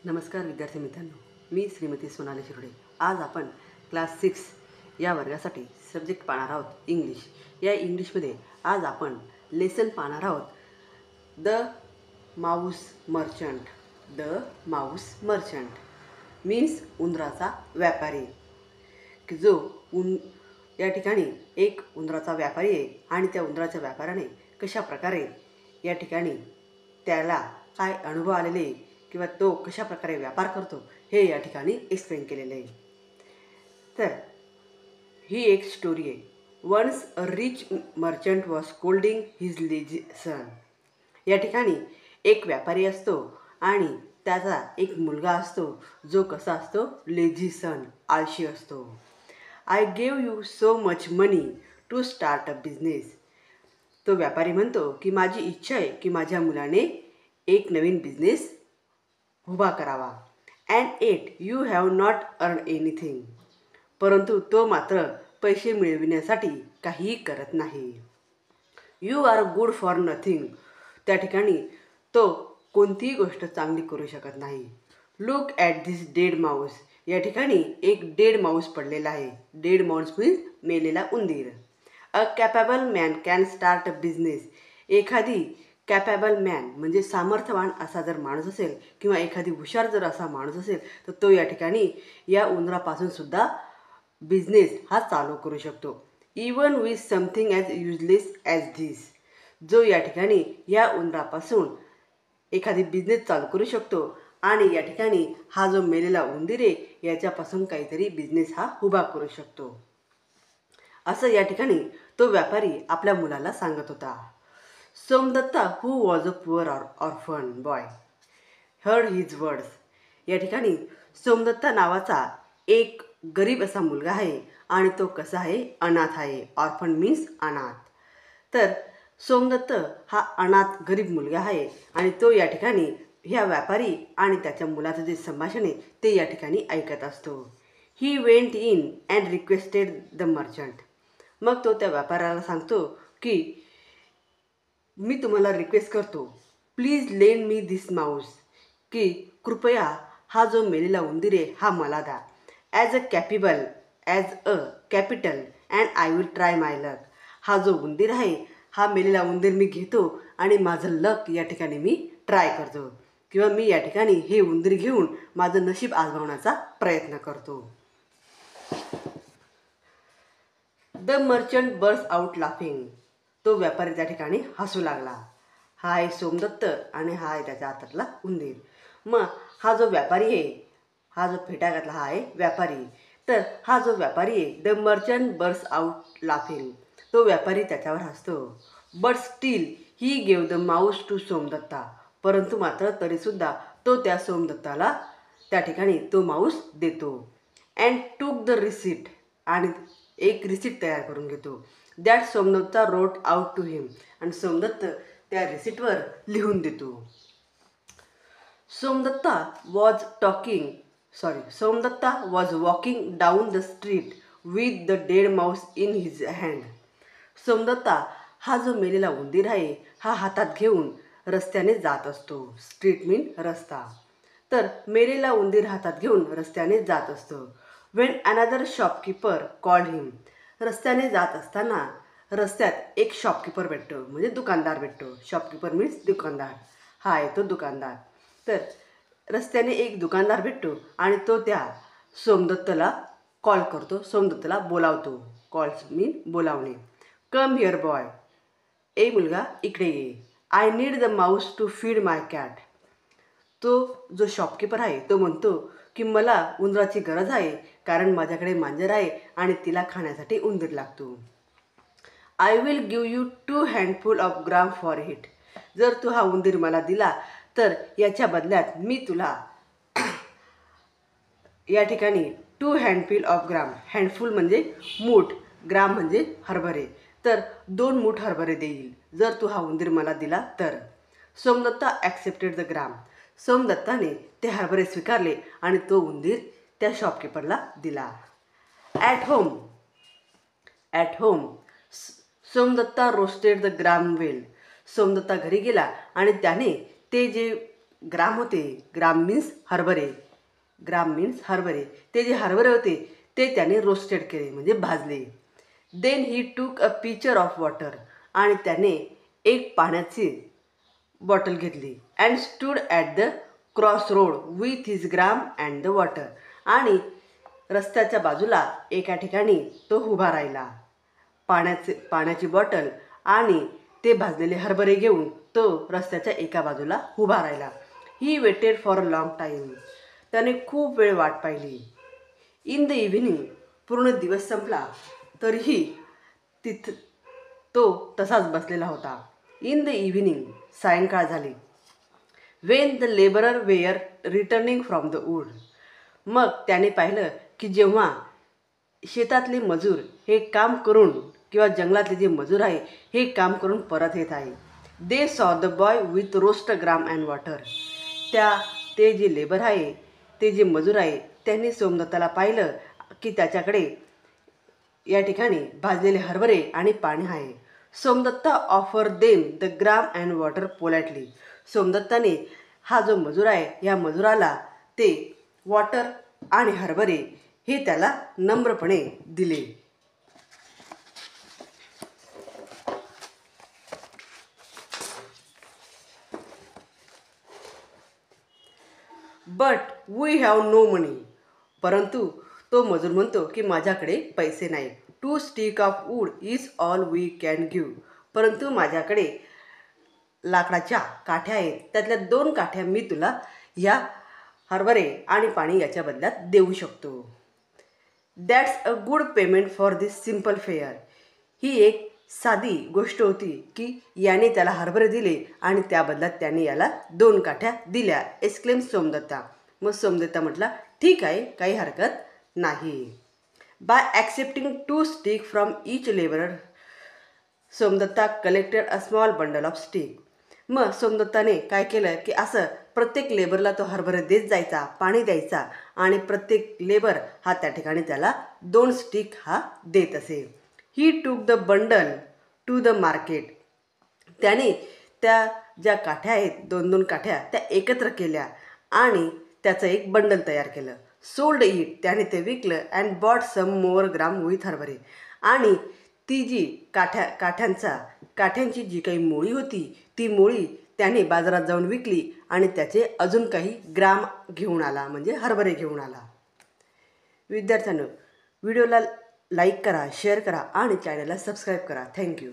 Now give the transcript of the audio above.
नमस्कार विद्यार्थी मित्रांनो, मी श्रीमती सोनाली शिरोडे। आज आपण क्लास 6 या वर्गासाठी सब्जेक्ट पाहणार आहोत इंग्लिश। या इंग्लिशमध्ये आज आपण लेसन पाहणार आहोत the Mouse merchant. The Mouse merchant means उंदराचा व्यापारी, की जो या ठिकाणी एक उंदराचा व्यापारी आहे आणि त्या उंदराच्या व्यापाराने कशा प्रकारे या ठिकाणी त्याला काय अनुभव आलेले किंवा तो कशा प्रकारे व्यापार करतो हे या ठिकाणी एक्सप्लेन केलेले आहे। तर ही एक स्टोरी आहे। Once a rich merchant was scolding his lazy son. या ठिकाणी एक व्यापारी असतो आणि त्याचा एक मुलगा असतो जो कसा असतो, लेझी सन, आळशी असतो। I gave you so much money to start a business. तो व्यापारी म्हणतो की माझी इच्छा आहे की माझ्या मुलाने एक नवीन बिझनेस उभा करावा। And yet you have not earn anything. परंतु तो मात्र पैसे मिळविण्यासाठी काहीही करत नाही। You are good for nothing. त्या ठिकाणी तो कोणतीही गोष्ट चांगली करू शकत नाही। Look at this dead mouse. या ठिकाणी एक डेड माऊस पडलेला आहे। डेड माऊस मीन्स मेलेला उंदीर। A capable man can start a business. एखादी कॅपेबल मॅन म्हणजे सामर्थ्यवान असा जर माणूस असेल किंवा एखादी हुशार जर असा माणूस असेल तर तो या ठिकाणी या उंदरापासून सुद्धा बिझनेस हा चालू करू शकतो। Even with something as useless as this. जो या ठिकाणी या उंदरापासून एखादी बिझनेस चालू करू शकतो आणि या ठिकाणी हा जो मेलेला उंदीर आहे याच्यापासून काहीतरी बिझनेस हा उभा करू शकतो, असं या ठिकाणी तो व्यापारी आपल्या मुलाला सांगत होता। Somdatta who was a poor orphan boy heard his words. या ठिकाणी सोमदत्ता नावाचा एक गरीब असा मुलगा आहे आणि तो कसा आहे, अनाथ आहे। ऑर्फन मीन्स अनाथ। तर सोमदत्त हा अनाथ गरीब मुलगा आहे आणि तो या ठिकाणी ह्या व्यापारी आणि त्याच्या मुलाचं जे संभाषण आहे ते या ठिकाणी ऐकत असतो। He went in and requested the merchant. मग तो त्या व्यापाऱ्याला सांगतो की मी तुम्हाला रिक्वेस्ट करतो, please lend me this Mouse, की कृपया हा जो मेलेला उंदीर आहे हा मला द्या। As a capital and I will try my luck. हा जो उंदीर आहे हा मेलेला उंदीर मी घेतो आणि माझं लक या ठिकाणी मी ट्राय करतो किंवा मी या ठिकाणी हे उंदीर घेऊन माझं नशीब आजमावण्याचा प्रयत्न करतो। The merchant burst out laughing. तो व्यापारी त्या ठिकाणी हसू लागला। हा आहे सोमदत्त आणि हा आहे त्याच्या हातातला उंदीर। मग हा जो व्यापारी आहे, हा जो फेटा घातला हा आहे व्यापारी। तर हा जो व्यापारी आहे, the merchant burst out laughing. तो व्यापारी त्याच्यावर हसतो। But still he gave the mouse to Somdatta. परंतु मात्र तरीसुद्धा तो त्या सोमदत्ताला त्या ठिकाणी तो माऊस देतो। And took the receipt. आणि एक रिसीट तयार करून घेतो। That Somadatta wrote out to him. आणि सोमदत्त त्या रिसीटवर लिहून देतो। Somadatta was walking down the street with the dead mouse in his hand. Somadatta हा जो मेलेला उंदीर आहे हा हातात घेऊन रस्त्याने जात असतो। स्ट्रीट मीन रस्ता। तर मेलेला उंदीर हातात घेऊन रस्त्याने जात असतो। व्हेन अनदर शॉपकीपर कॉल्ड हिम। रस्त्याने जात असताना रस्त्यात एक शॉपकीपर भेटतो म्हणजे दुकानदार भेटतो। शॉपकीपर मीन्स दुकानदार। हा आहे तो दुकानदार। तर रस्त्याने एक दुकानदार भेटतो आणि तो त्या सोमदत्तला कॉल करतो, सोमदत्तला बोलावतो। कॉल्स मीन बोलावणे। Come here boy. ए मुलगा इकडे ये। I need the mouse to feed my cat. तो जो शॉपकीपर आहे तो म्हणतो की मला उंदराची गरज आहे कारण माझ्याकडे मांजर आहे आणि तिला खाण्यासाठी उंदीर लागतो। I will give you 2 handful of gram for it. जर तू हा उंदीर मला दिला तर याच्या बदल्यात मी तुला या ठिकाणी 2 हँडफुल ऑफ ग्राम। हँडफुल म्हणजे मूठ, ग्राम म्हणजे हरभरे। तर 2 मूठ हरभरे देईल जर तू हा उंदीर मला दिला तर। Somadatta accepted the gram. सोमदत्ताने ते हरभरे स्वीकारले आणि तो उंदीर त्या शॉपकीपरला दिला। At home Somadatta roasted the gram well. Somadatta घरी गेला आणि त्याने ते जे ग्राम होते, ग्राम मीन्स हरभरे, ग्राम मीन्स हरभरे, ते जे हरभरे होते ते त्याने रोस्टेड केले म्हणजे भाजले. देन ही टूक अ पिचर ऑफ वॉटर, आणि त्याने एक पाण्याची बॉटल घेतली. And stood at the cross road with his gram and the water, आणि रस्त्याच्या बाजूला एका ठिकाणी तो उभा राहिला. पाण्याची बॉटल आणि ते भाजलेले हरभरे घेऊन तो रस्त्याच्या एका बाजूला उभा राहिला. He waited for a long time, त्याने खूप वेळ वाट पाहिली. इन द इव्हिनिंग, पूर्ण दिवस संपला तरीही तो तसाच बसलेला होता. इन द इव्हिनिंग, सायंकाळ झाली. When the labourer were returning from the wood, मग त्याने पाहिलं की जेव्हा शेतातले मजूर हे काम करून किंवा जंगलातले जे मजूर आहे हे काम करून परत येत आहे. They saw the boy with roast gram and water, ते जे लेबर आहे, ते जे मजूर आहे, त्यांनी सोमदत्ताला पाहिलं की त्याच्याकडे या ठिकाणी भाजलेले हरभरे आणि पाणी आहे. Somadatta offer them the gram and water politely, सोमदत्ताने हा जो मजूर आहे या मजुराला ते वॉटर आणि हरभरे हे त्याला नम्रपणे दिले. But we have no money, परंतु तो मजूर म्हणतो की माझ्याकडे पैसे नाही. Two stick of wood is all we can give, परंतु माझ्याकडे लाकडाच्या काठ्या आहेत, त्यातल्या 2 काठ्या मी तुला या हरभरे आणि पाणी याच्या बदल्यात देऊ शकतो. That's a good payment for this simple fare, ही एक साधी गोष्ट होती की याने त्याला हरभरे दिले आणि त्या बदल्यात त्याने याला 2 काठ्या दिल्या. एक्सक्लेम सोमदत्ता, मग सोमदत्ता म्हटला ठीक आहे, काही हरकत नाही. By accepting 2 stick from each labourer, Somdatta collected a small bundle of stick, मग सोमदत्ताने काय केलं की असं प्रत्येक लेबरला तो हरभरे देत जायचा, पाणी द्यायचा, आणि प्रत्येक लेबर हा त्या ठिकाणी त्याला 2 स्टिक हा देत असे. He took the bundle to the market, त्याने त्या ज्या काठ्या आहेत 2-2 काठ्या त्या एकत्र केल्या आणि त्याचं एक बंडल तयार केलं. सोल्ड इट, त्याने ते विकलं. And bought some more gram with हरभरे, आणि ती जी काठ्यांची जी काही मोळी होती ती मोळी त्याने बाजारात जाऊन विकली आणि त्याचे अजून काही ग्राम घेऊन आला म्हणजे हरभरे घेऊन आला. विद्यार्थ्यांनो, व्हिडिओला लाईक करा, शेअर करा आणि चॅनलला सबस्क्राईब करा. थँक्यू.